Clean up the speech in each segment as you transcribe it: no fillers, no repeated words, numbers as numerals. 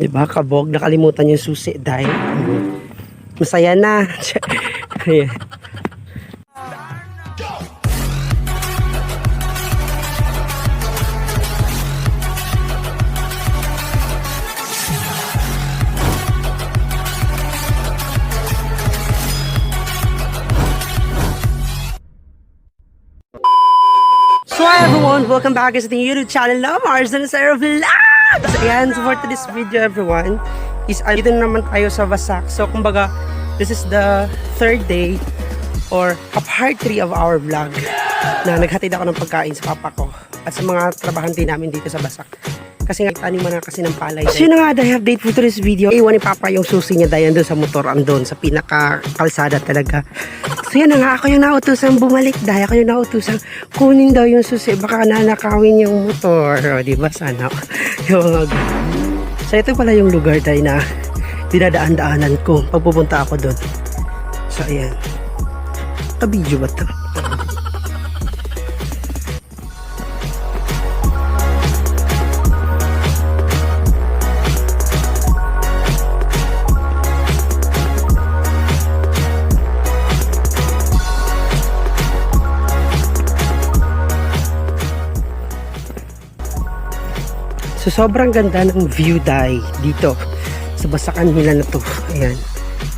Diba, kabog, nakalimutan yung susi dahil masaya na. Ayan. So hi everyone, welcome back sa ating YouTube channel na ancero vlog. Ayan, so for today's video everyone is dito na naman tayo sa basak. So kumbaga, this is the third day or part 3 of our vlog na naghatid ako ng pagkain sa papa ko at sa mga trabahante namin dito sa basak. Kasi nga taniman na kasi ng palay. So yun na nga, dahil update for today's video. Iwan ni papa yung susi niya dahil doon sa motor, andun sa pinaka kalsada talaga. So yun na nga, ako yung nautusang bumalik dahil ako yung nautusang kunin daw yung susi, baka nanakawin yung motor, o diba sana yung so ito pala yung lugar dahil na dinadaan-daanan ko pag pupunta ako doon. So ayan, ka-video ba ito? So sobrang ganda ng view dahil dito sa basakan nila na to. Ayan.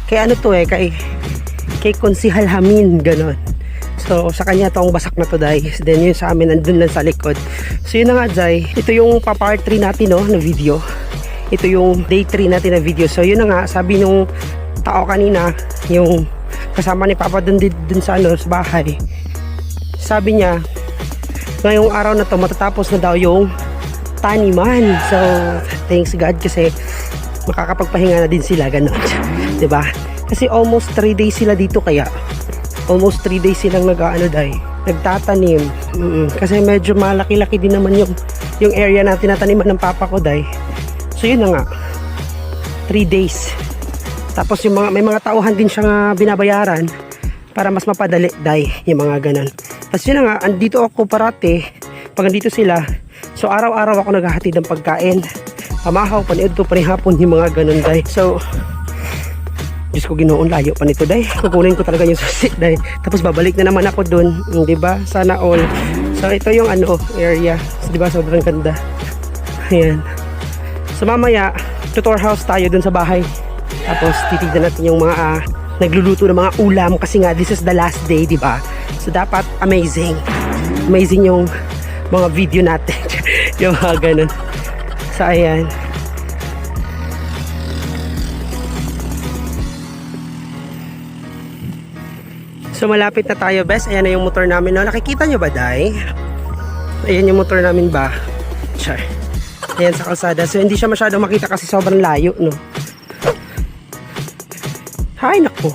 Kaya ano to kay Konsihal Hamin, ganon. So sa kanya to ang basak na to dahil. Then yun sa amin nandun lang sa likod. So yun na nga dahil. Ito yung part 3 natin na video. Ito yung day 3 natin na video. So yun na nga, sabi nung tao kanina, yung kasama ni Papa dun sa sa bahay. Sabi niya, ngayong araw na to matatapos na daw yung taniman. So thanks God kasi makakapagpahinga na din sila, ganon. Diba? Kasi almost 3 days sila dito, kaya almost 3 days silang nagtatanim. Kasi medyo malaki-laki din naman yung area na tinataniman ng papa ko dahil. So yun na nga, 3 days. Tapos yung may mga tauhan din siyang binabayaran para mas mapadali dahil yung mga ganon. Tapos yun na nga, andito ako parati pag andito sila. So araw-araw ako naghahatid ng pagkain. Pamahaw, paniod ko panihapon yung mga ganun dahil. So Diyos ko, Ginoon, layo pa nito dahil. Kukunin ko talaga yung susi dahil. Tapos babalik na naman ako dun, diba? Sana all. So ito yung area. So, diba, sobrang ganda. Ayan. So mamaya tutor house tayo dun sa bahay. Tapos titignan natin yung mga nagluluto ng mga ulam. Kasi nga this is the last day, diba? So dapat amazing yung mga video natin. Yung mga ganun. So ayan. So malapit na tayo, best. Ayan na yung motor namin. Nakikita nyo ba, day? Ayan yung motor namin ba? Sure. Ayan sa kalsada. So hindi siya masyadong makita kasi sobrang layo, no? Hay, naku.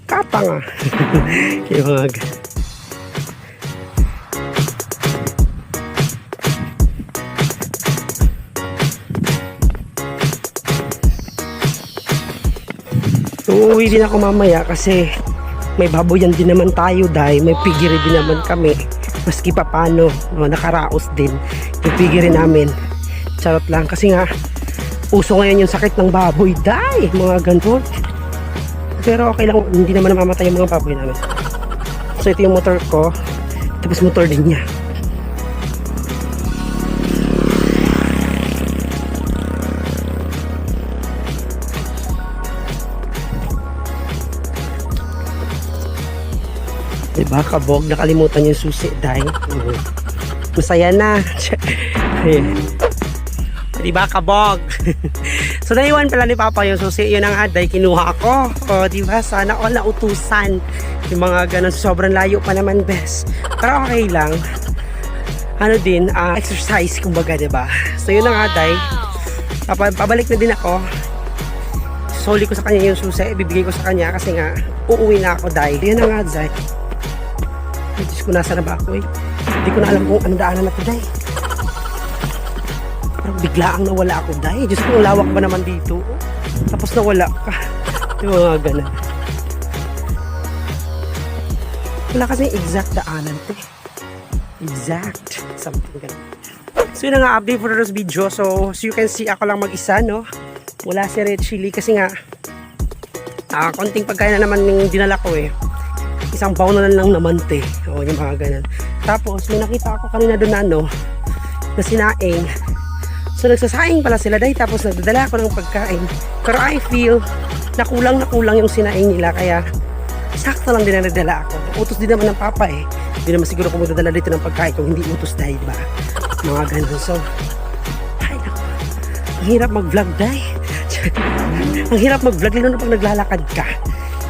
Kapa nga. Yung mga ganun. Uuwi din ako mamaya kasi may baboyan din naman tayo dahil may pigiri din naman kami. Maski pa paano, nakaraos din yung pigiri namin. Charot lang kasi nga uso ngayon yung sakit ng baboy dahil mga ganun. Pero okay lang, hindi naman namamatay yung mga baboy namin. So ito yung motor ko, tapos motor din niya. Diba, kabog, nakalimutan yung susi dahil. Masaya na. Diba, kabog. So naiwan pala ni Papa yung susi. Yun ang aday, kinuha ako. O diba, sana all nautusan. Yung mga ganun, sobrang layo pa naman, best. Pero okay lang. Ano din, exercise kumbaga, diba? So yun ang aday. Pabalik na din ako. Soli ko sa kanya yung susi. Ibibigay ko sa kanya kasi nga uuwi na ako dahil. Yun ang aday. Diyos ko, nasa na ba ako eh? Hindi ko na alam kung ano daanan na ito, day. Parang biglaang nawala ako, day. Diyos ko, lawak ba naman dito? Tapos nawala ka. Yung mga ganun. Wala kasi exact daanan ito eh. Exact. Something ganun. So yun na nga, update for this video. So as you can see, ako lang mag-isa, no? Wala si Red Chili kasi nga konting pagkain na naman yung dinala ko eh. Isang baon na lang naman te. O yung mga ganun. Tapos may nakita ako kanina doon na sinaing. So nagsasaing pala sila dahil tapos nagdadala ako ng pagkain. Pero I feel na kulang yung sinaing nila kaya sakto lang din na nagdala ako. Utos din naman ng papa eh. Hindi naman siguro kung magdadala dito ng pagkain kung hindi utos dahil ba. Mga ganun. So, ay naku. Ang hirap mag-vlog dahil. Ang hirap mag-vlog lalo na pag naglalakad ka.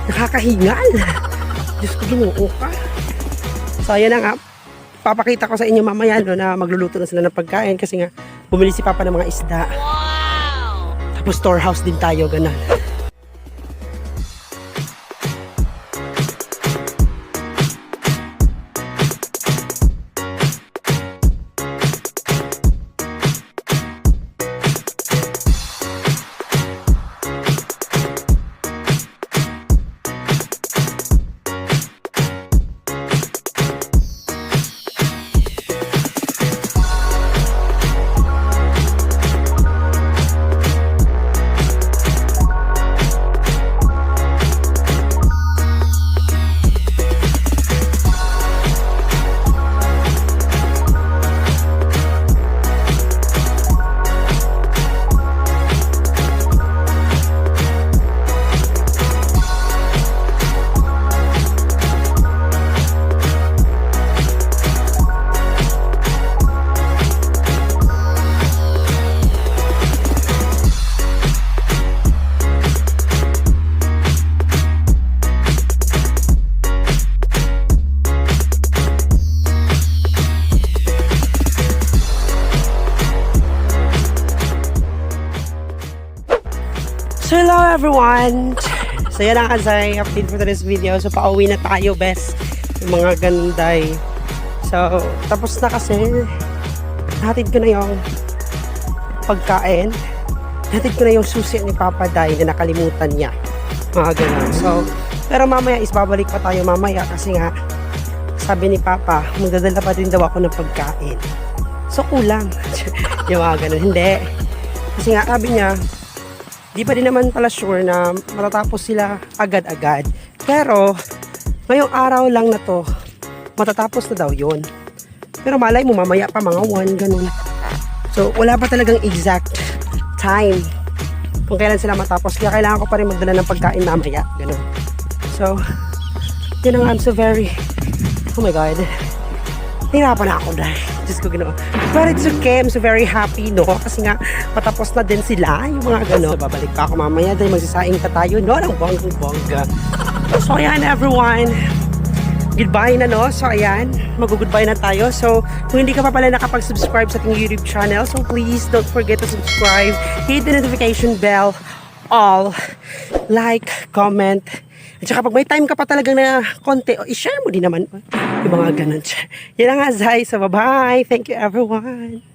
Nakakahingal. Diyos ko, ginoo ka. So, ayan na nga. Papakita ko sa inyo mamaya no, na magluluto na sila ng pagkain kasi nga bumili si Papa ng mga isda. Wow! Tapos storehouse din tayo, ganun. So hello everyone! So yan ang kasay update for today's video. So pauwi na tayo best. Yung mga ganday. So tapos na kasi. Hatid ko na yung pagkain. Hatid ko na yung susi ni Papa dahil na nakalimutan niya. Mga ganun. So pero mamaya is babalik pa tayo mamaya kasi nga sabi ni Papa magdadala pa din daw ako ng pagkain. So kulang. Yung mga ganun. Hindi. Kasi nga sabi niya di pa din naman pala sure na matatapos sila agad-agad. Pero, ngayong araw lang na to, matatapos na daw yun. Pero malay mo, mamaya pa mga 1, ganun. So, wala pa talagang exact time kung kailan sila matapos. Kaya kailangan ko pa rin magdala ng pagkain mamaya, ganun. So, yun ang I'm so very, oh my God, hirapan na ako dahil. Diyos ko gano'n. But it's okay. I'm so very happy, no? Kasi nga, patapos na din sila. Yung mga gano'n. So, babalik pa ako mamaya dahil magsasaing ka tayo, no? Ang bonggang-bongga. So, ayan, everyone. Goodbye na, no? So, ayan. Mag-goodbye na tayo. So, kung hindi ka pa pala nakapag-subscribe sa ating YouTube channel, so please don't forget to subscribe. Hit the notification bell. All. Like, comment. At saka pag may time ka pa talaga na konti, i-share mo din naman yung mga ganun. Yan ang nga, Zay. So, bye-bye. Thank you, everyone.